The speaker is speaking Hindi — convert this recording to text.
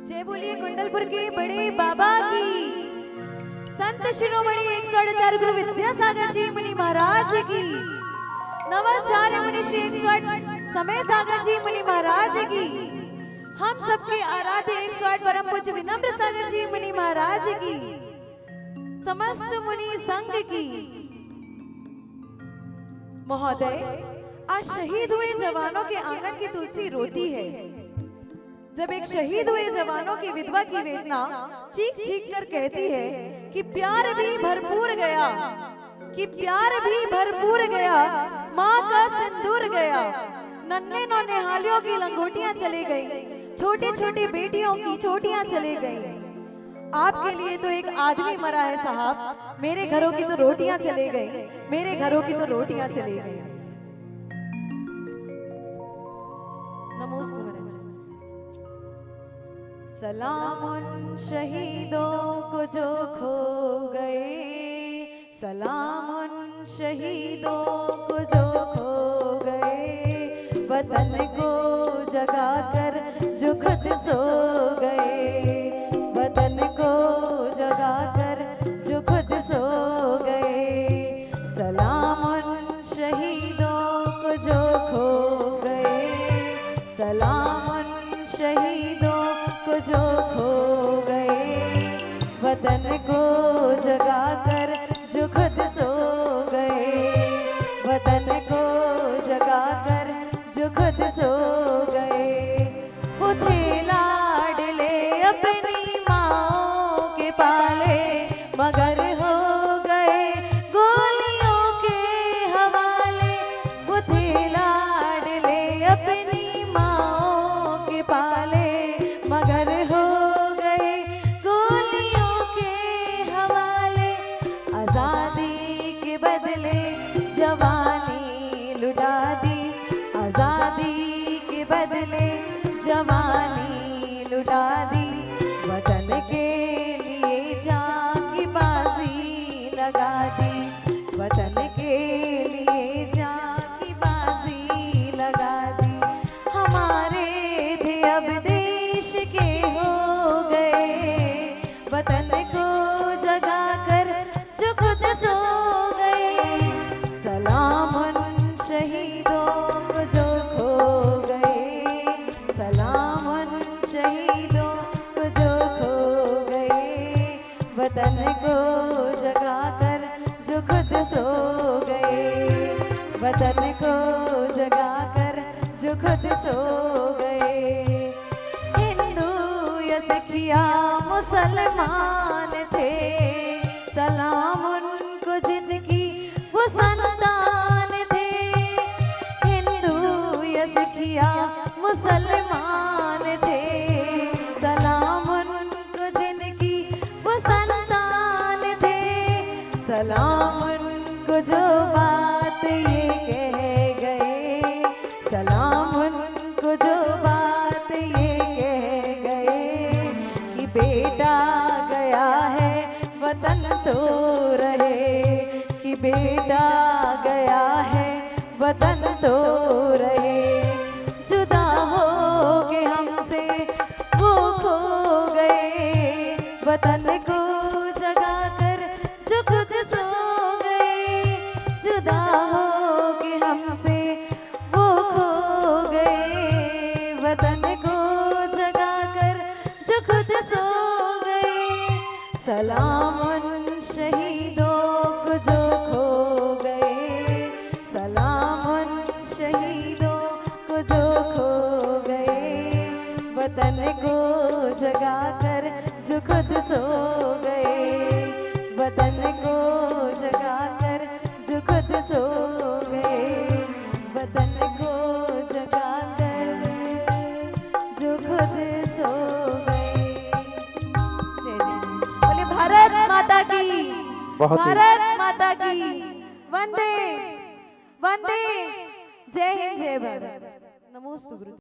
जय बोलिए कुंडलपुर के बड़े बाबा की। संत शिरोमणि 108 गुरु विद्यासागर जी मुनि महाराज की। नवाचार्य मुनि श्री 108 समय सागर जी मुनि महाराज की। हम सबके आराध्य 108 परम पूज्य विनम्र सागर जी मुनि महाराज की। समस्त मुनि संघ की। महोदय, आज शहीद हुए जवानों के आंगन की तुलसी रोती है। जब एक शहीद हुए जवानों की विधवा की वेदना चीख चीख कर कहती है कि प्यार भी भरपूर गया, कि प्यार भी भरपूर गया, माँ का सिंदूर गया, नन्हे नौनिहालियों की लंगोटियां चली गई, छोटी छोटी बेटियों की चोटियां चली गई। आपके लिए तो एक आदमी मरा है साहब, मेरे घरों की तो रोटियां चली गई, मेरे घरों की तो रोटियां चली गई। नमोस्तु। सलाम उन शहीदों को जो खो गए, सलाम उन शहीदों को जो खो गए, वतन को जगा कर जो खुद सो गए, वतन को जगा कर जो खुद सो गए। सलाम उन शहीदों को जो खो गए, सलाम उन शहीदों को जो खो गए, वतन को जगा कर जो खुद सो गए, वतन को जगा कर जो खुद सो गए। वो थे लाडले अपनी माँओं के पाले, मगर हो गए गोलियों के हवाले। वो थे लाडले अपनी माँओं के पाले, मगर हो गए गोलियों के हवाले। आजादी के बदले जवानी लुटा दी, आजादी के बदले जवानी लुटा दी, वतन के लिए जान की बाजी लगा दी, वतन के लिए जान की बाजी लगा दी। हमारे थे अब देश के हो गए, वतन को जगा कर जो खुद सो गए। सलाम उन शहीदों को जो खो गए, सलाम उन शहीदों को जो खो गए, वतन को जगा कर जो खुद सो गए, वतन को जगा कर जो खुद सो गए। हिंदू या सिखिया मुसलमान थे, सलाम उनको जिनकी वो संतान थे। हिंदू या सिखिया मुसलमान थे, सलाम उनको जिनकी वो संतान थे। सलाम उनको जो बात ये कह गए, सलाम उनको जो बात ये कह गए, कि बेटा गया है वतन तो रहे, कि बेटा गया है वतन तो रहे। जुदा हो के हमसे वो खो गए, वतन को जगा कर जो खुद सो गए। जुदा हो के हमसे वो खो गए, वतन को जगा कर जो खुद सो गए। सलाम उन शहीदों को जो खो गए, सलाम उन शहीदों को जो खो गए, वतन को जगा कर जो खुद सो गए, वतन को जगा कर जो खुद सो गए, वतन को जगा कर जो खुद सो गए। जय जय बोले भारत माता की, भारत माता की। वंदे वंदे, जय हिंद जय भारत। नमोस्तु गुरु।